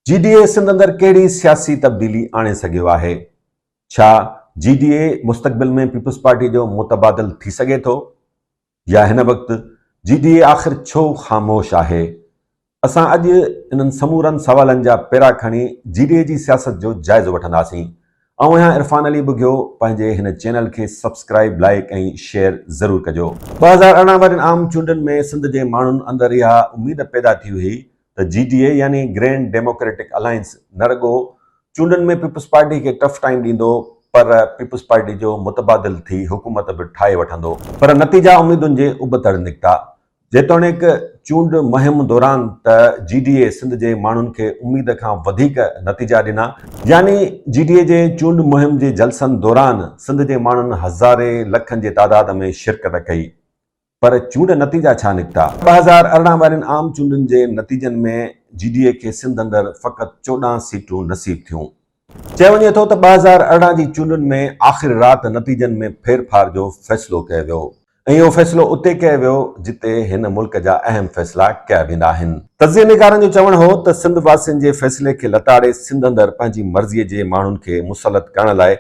GDA Sindh अंदर कहिड़ी सियासी तब्दीली आणे सघियो आहे? छा GDA मुस्तक़बिल में पीपल्स पार्टी जो मुतबादिल थी सघे थो या हिन वक़्तु GDA आख़िर छो ख़ामोश आहे? असां अॼु इन्हनि समूरनि सवालनि जा पेरा खणी GDA जी सियासत जो जाइज़ो वठंदासीं। ऐं आहियां इरफान अली बुघियो। पंहिंजे हिन चैनल खे सब्सक्राइब, लाइक ऐं शेयर ज़रूरु कजो। 2018 वारनि आम चूंडनि में सिंध जे माण्हुनि अंदरि इहा उमेद पैदा थी हुई त GDA यानी ग्रैंड डेमोक्रेटिक अलायंस न रुॻो चूंडनि में पीपल्स पार्टी खे टफ टाइम ॾींदो, पर पीपल्स पार्टी जो मुतबादिल थी हुकूमत बि ठाहे वठंदो। पर नतीजा उमेदुनि जे उबतड़ निकिता। जेतोणीकि चूंड मुहिम दौरान त GDA सिंध जे माण्हुनि खे उमेद खां वधीक नतीजा ॾिना, यानी GDA जे चूंड मुहिम जे जलसनि दौरान सिंध जे माण्हुनि हज़ारे लखनि जे तादाद में शिरकत कई। पर चूंड नतीजा छा निकिता? 2018 वारनि आम चूंडनि जे नतीजनि में GDA खे सिंध अंदरि फ़क़ति 14 सीटूं नसीब थियूं। चयो वञे थो त 2018 जी चूंडनि में आख़िर राति नतीजनि में फेरफार जो फ़ैसिलो कयो वियो ऐं इहो फ़ैसिलो उते कयो वियो जिते हिन मुल्क जा अहम फ़ैसिला कया वेंदा आहिनि। तज़िये निगारनि जो चवणु हो त सिंध वासियुनि जे फ़ैसिले खे लताड़े सिंध अंदरि पंहिंजी मर्ज़ीअ जे माण्हुनि खे मुसलत करण लाइ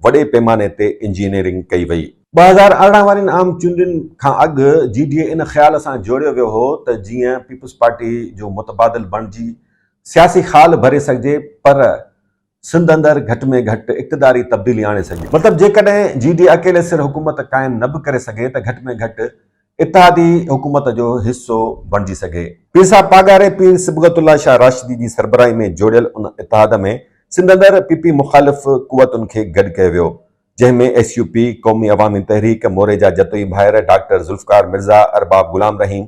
वॾे पैमाने ते इंजीनियरिंग कई वई। 2018 वारनि आम चूंडनि खां अॻु GDA इन ख़्याल सां जोड़ियो वियो हो त जीअं पीपल्स पार्टी जो मुतबादिल बणिजी सियासी ख़ाल भरे सघिजे, पर सिंध अंदरि घटि में घटि इक़्तिदारी तब्दीली आणे सघे। मतिलबु जेकॾहिं GDA अकेले सिर हुकूमत क़ाइमु न बि करे सघे त घटि में घटि इत्तेहादी हुकूमत जो हिसो बणिजी सघे। पीर साहब पागारे पीर सिबगतुल्लाह शाह राशिदी जी सरबराही में जोड़ियल उन इत्तेहाद में सिंध अंदरि PP मुख़ालिफ़ क़ुवतुनि खे गॾु कयो वियो, जंहिंमें SUP, क़ौमी अवामी तहरीक, मोरे जा जतोई भाइर, डॉक्टर ज़ुल्फ़कार मिर्ज़ा, अरबाब ग़ुलाम रहीम,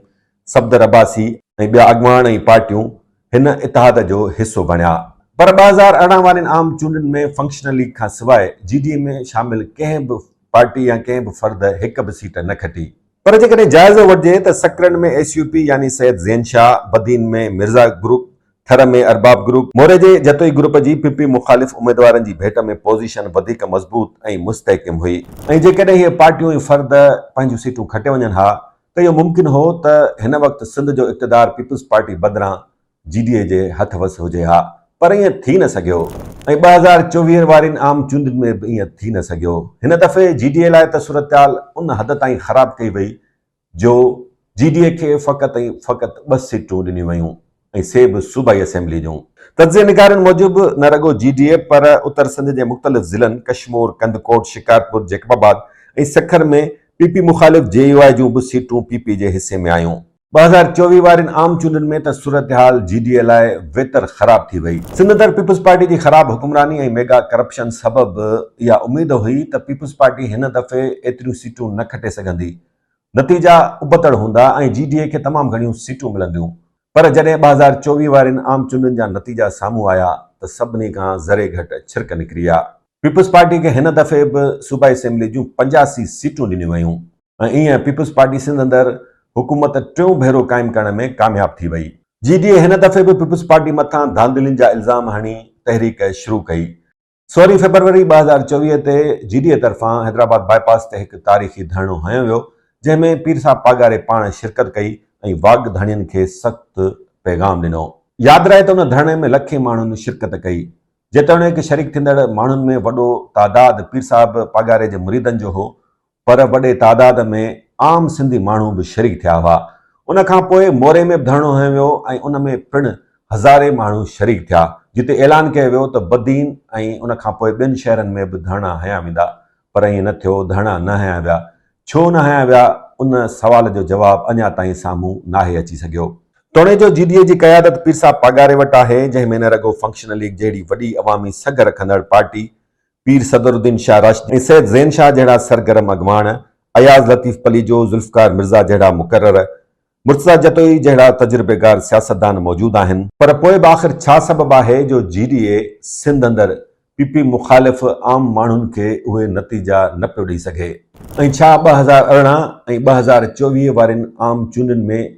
सफ़दर अब्बासी ऐं ॿिया अॻुवान ऐं पार्टियूं हिन इत्तेहाद जो हिसो बणिया। पर 2018 वारनि आम चूंडनि में फंक्शनली खां सवाइ GDA में शामिल कंहिं बि पार्टी या कंहिं बि फ़र्द हिक बि सीट न खटी। पर जेकॾहिं जाइज़ो वठिजे त सकरनि में SUP यानी सैयद ज़ैन शाह, बदीन में मिर्ज़ा ग्रुप, थर में अरबाब ग्रुप, मोरे जे जतोई ग्रुप जी PP मुख़ालिफ़ उमेदवारनि जी भेट में पोज़ीशन वधीक मज़बूत ऐं मुस्तहकिम हुई। ऐं जेकॾहिं इहे पार्टियूं ऐं फ़र्द पंहिंजूं सीटूं खटे वञनि हा त इहो मुमकिन हो त हिन वक़्तु सिंध जो इक़्तिदार पीपल्स पार्टी बदिरां GDA जे हथ वस हुजे हा। पर ईअं थी न सघियो ऐं 2024 वारनि आम चूंडनि में बि ईअं थी न सघियो। हिन दफ़े GDA लाइ त सूरतहाल उन हद ताईं ख़राब कई वई जो GDA खे फ़क़ति ऐं फ़क़ति 2 सीटूं ॾिनियूं वयूं ऐं से बि सूबाई असेंबली जूं। तज़िये निगारनि मूजिबि न रुॻो GDA पर उत्तर सिंध जे मुख़्तलिफ़ ज़िलनि कशमोर, कंदकोट, शिकारपुर, जैकबाबाद ऐं सखर में PP मुख़ालिफ़ JUI जूं बि सीटूं PP जे हिसे में आयूं। 2024 वारनि आम चूंडनि में त सूरतहाल GDA लाइ वेतर ख़राब थी वई। सिंध अंदरि पीपल्स पार्टी जी ख़राब हुकुमरानी ऐं मेगा करप्शन सबबि इहा उमेद हुई त पीपल्स पार्टी हिन दफ़े एतिरियूं सीटूं न खटे सघंदी, नतीजा उबतड़ हूंदा ऐं GDA खे तमामु घणियूं सीटूं मिलंदियूं। पर जॾहिं 2024 वारनि आम चूंडनि जा नतीजा साम्हूं आया त सभिनी खां ज़रे घटि छिरक निकिरी आहे। पीपल्स पार्टी खे हिन दफ़े बि सूबाई असेंबली जूं 85 सीटूं ॾिनियूं वयूं ऐं ईअं पीपल्स पार्टी सिंध अंदरि हुकूमत टियों भेरो क़ाइमु करण में कामयाब थी वई। GDA हिन दफ़े बि पीपल्स पार्टी मथां धांधलियुनि जा इल्ज़ाम हणी तहरीक शुरू कई। 16 फरवरी 2024 ते GDA तरफ़ां हैदराबाद बाईपास ते हिकु तारीख़ी धरणो हंयो वियो, जंहिंमें पीर साहब पागारे पाण शिरकत कई ऐं वागधाणियुनि खे सख़्तु पैगाम ॾिनो। यादि रहे त उन धरणे में लखे माण्हुनि शिरकत कई। जेतोणीकि शरीक थींदड़ माण्हुनि में वॾो तादाद पीर साहब पागारे जे मुरीदनि जो हो, पर वॾे तादाद में आम सिंधी माण्हू बि शरीक थिया हुआ। उन खां पोइ मोरे में बि धरणो हंयो वियो ऐं उन में पिणु हज़ारे माण्हू शरीक थिया, जिते ऐलान कयो वियो त बदीन ऐं उन खां पोइ ॿियनि शहरनि में बि धरणा हंया वेंदा। पर ईअं न थियो, धरणा न हंया विया। छो न हंया विया, उन सवाल जो जवाबु अञा ताईं साम्हूं नाहे अची सघियो। तोड़े जो GDA जी क़यादत पीर साहब पागारे वटि आहे, जंहिंमें न रुॻो फंक्शनल लीग जहिड़ी वॾी अवामी सघ रखंदड़ पार्टी, पीर सदरुद्दीन शाह राशिदी ऐं सैयद ज़ैन शाह जहिड़ा सरगर्म अॻुवान, अयाज़ लतीफ़ पलीजो, ज़ुल्फ़कार मिर्ज़ा जहिड़ा मुक़र्रर, मुर्तज़ा जतोई जहिड़ा तजुर्बेगार सियासतदान मौजूदु आहिनि। पर पोइ बि आख़िर छा सबबु आहे जो GDA सिंध अंदरि PP मुख़ालिफ़ आम माण्हुनि खे उहे नतीजा न पियो ॾेई सघे? ऐं छा 2018 ऐं 2024 वारनि आम चूंडनि में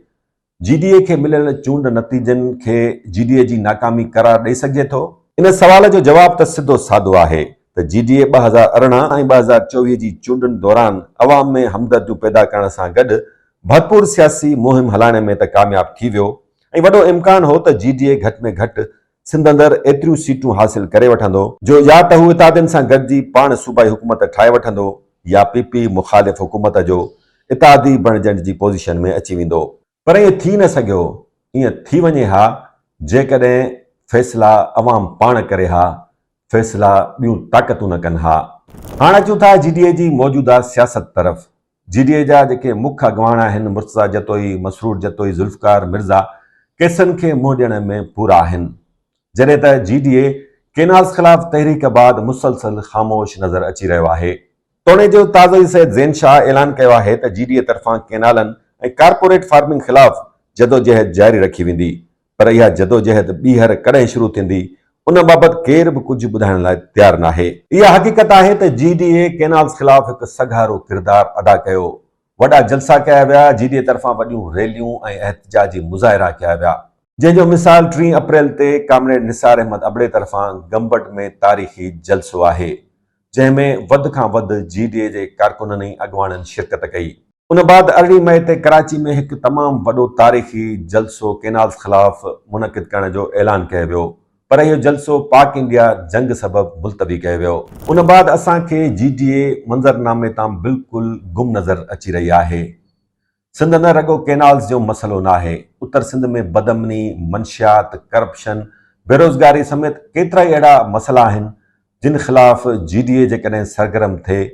GDA खे मिलियल चूंड नतीजनि खे GDA जी नाकामी करार ॾेई सघिजे थो? इन सवाल जो जवाबु त सिधो सादो आहे त GDA 2018 ऐं 2024 जी चूंडनि दौरान अवाम में हमदर्दियूं पैदा करण सां गॾु भरपूर सियासी मुहिम हलाइण में त कामयाब थी वियो ऐं वॾो इम्कान हो त GDA घटि में घटि सिंध अंदरि एतिरियूं सीटूं हासिल करे वठंदो जो या त हू इतादियुनि सां गॾिजी पाण सूबाई हुकूमत ठाहे वठंदो या पीपी मुखालिफ़ हुकूमत जो इतादी बणजण जी पोज़ीशन में अची वेंदो। पर ईअं थी न सघियो। ईअं थी वञे हा जेकॾहिं फ़ैसिला अवाम पाण करे हा, फ़ैसिला ॿियूं ताक़तूं न कनि हा। हाणे अचूं था GDA जी मौजूदा सियासत तरफ़। GDA जा जेके मुख्य अॻवान आहिनि मुर्तज़ा जतोई, मसरूर जतोई, ज़ुल्फ़कार मिर्ज़ा केसनि खे मुंहुं ॾियण में पूरा आहिनि, जॾहिं त GDA केनाल्स ख़िलाफ़ तहरीक बाद मुसलसल ख़ामोश नज़र अची रहियो आहे। तोड़े जो ताज़ो ई सैयद ज़ैन शाह ऐलान कयो आहे त GDA तरफ़ां केनालनि ऐं कारपोरेट फार्मिंग ख़िलाफ़ जदोजहद जारी रखी वेंदी, पर इहा जदोजहद ॿीहर कॾहिं शुरू थींदी उन बाबति केर बि कुझु ॿुधाइण लाइ तयारु नाहे। इहा हक़ीक़त आहे त GDA केनाल्स ख़िलाफ़ हिकु सघारो किरदारु अदा कयो। वॾा जलसा कया विया, GDA तरफ़ां वॾियूं रैलियूं ऐं एहतजाजी मुज़ाहिरा कया विया, जंहिंजो मिसाल 3 अप्रैल ते कामरेड निसार अहमद अबड़े तरफ़ां गंबट में तारीख़ी जलसो आहे, जंहिंमें वधि खां वधि GDA जे कारकुननि ऐं अॻवाननि शिरकत कई। उन बाद 18 मई ते कराची में हिकु तमामु वॾो तारीख़ी जलसो केनाल्स ख़िलाफ़ मुनक़िद करण जो ऐलान कयो वियो, पर इहो जलसो पाक इंडिया जंग सबबि मुल्तवी कयो वियो। उन बाद असांखे GDA मंज़रनामे तां बिल्कुलु गुम नज़र अची रही आहे। सिंध न रगो केनाल्स जो मसइलो न आहे, उत्तर सिंध में बदमनी, मंशियात, करप्शन, बेरोज़गारी समेत केतिरा ई अहिड़ा मसइला आहिनि जिन ख़िलाफ़ GDA जेकॾहिं सरगर्म थिए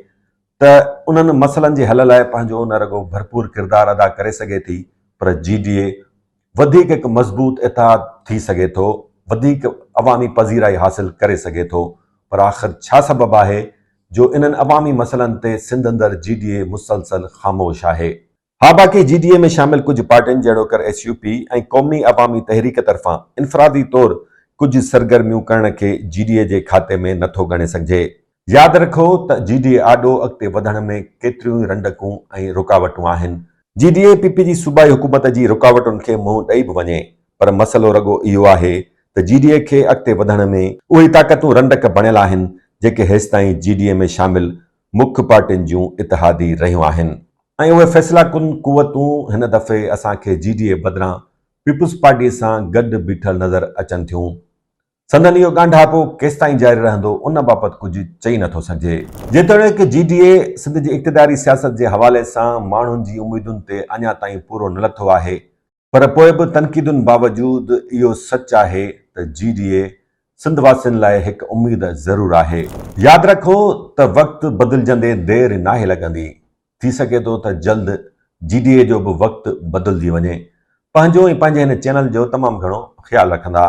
त उन्हनि मसइलनि जे हल लाइ पंहिंजो न रगो भरपूर किरदारु अदा करे सघे थी, पर GDA वधीक हिकु मज़बूत इतिहाद थी सघे थो, वधीक अवामी पज़ीराई हासिल करे सघे थो। पर आख़िर छा सबबु आहे जो इन्हनि अवामी मसइलनि ते सिंध अंदरि GDA मुसलसल ख़ामोश आहे? हा, बाक़ी GDA में शामिल कुझु पार्टियुनि जहिड़ो कर SUP ऐं क़ौमी अवामी तहरीक तरफ़ां इनफ़रादी तौरु कुझु सरगर्मियूं करण खे GDA जे खाते में नथो ॻणे सघिजे। यादि रखो त GDA आॾो अॻिते वधण में केतिरियूं ई रंडकूं ऐं रुकावटूं आहिनि। GDA PP जी सूबाई हुकूमत जी रुकावटुनि खे मुंहुं ॾेई बि वञे, पर मसइलो रगो इहो आहे त GDA खे अॻिते वधण में उहे ताक़तूं रंडक बणियल आहिनि जेके हेसि ताईं GDA में शामिल मुख्य पार्टियुनि जूं इतिहादी रहियूं आहिनि, ऐं उहे फ़ैसिला कुन क़ुवतूं हिन दफ़े असांखे GDA बदिरां पीपुल्स पार्टीअ सां गॾु बीठल नज़र अचनि थियूं। संदन इहो ॻांढापो केसि ताईं जारी रहंदो उन बाबति कुझु चई नथो सघिजे। जेतोणीकि GDA सिंध जी इक़्तिदारी सियासत जे हवाले सां माण्हुनि जी उमेदुनि ते अञा ताईं पूरो न लथो आहे, पर पोइ बि तनक़ीदुनि बावजूदि इहो सच आहे त GDA सिंध वासियुनि लाइ हिकु उमेद ज़रूरु आहे। यादि रखो त वक़्तु बदिलजंदे देरि नाहे लॻंदी, थी सघे थो त जल्द GDA जो बि वक़्तु बदिलजी वञे। पंहिंजो ऐं पंहिंजे हिन चैनल जो तमामु घणो ख़्यालु रखंदा।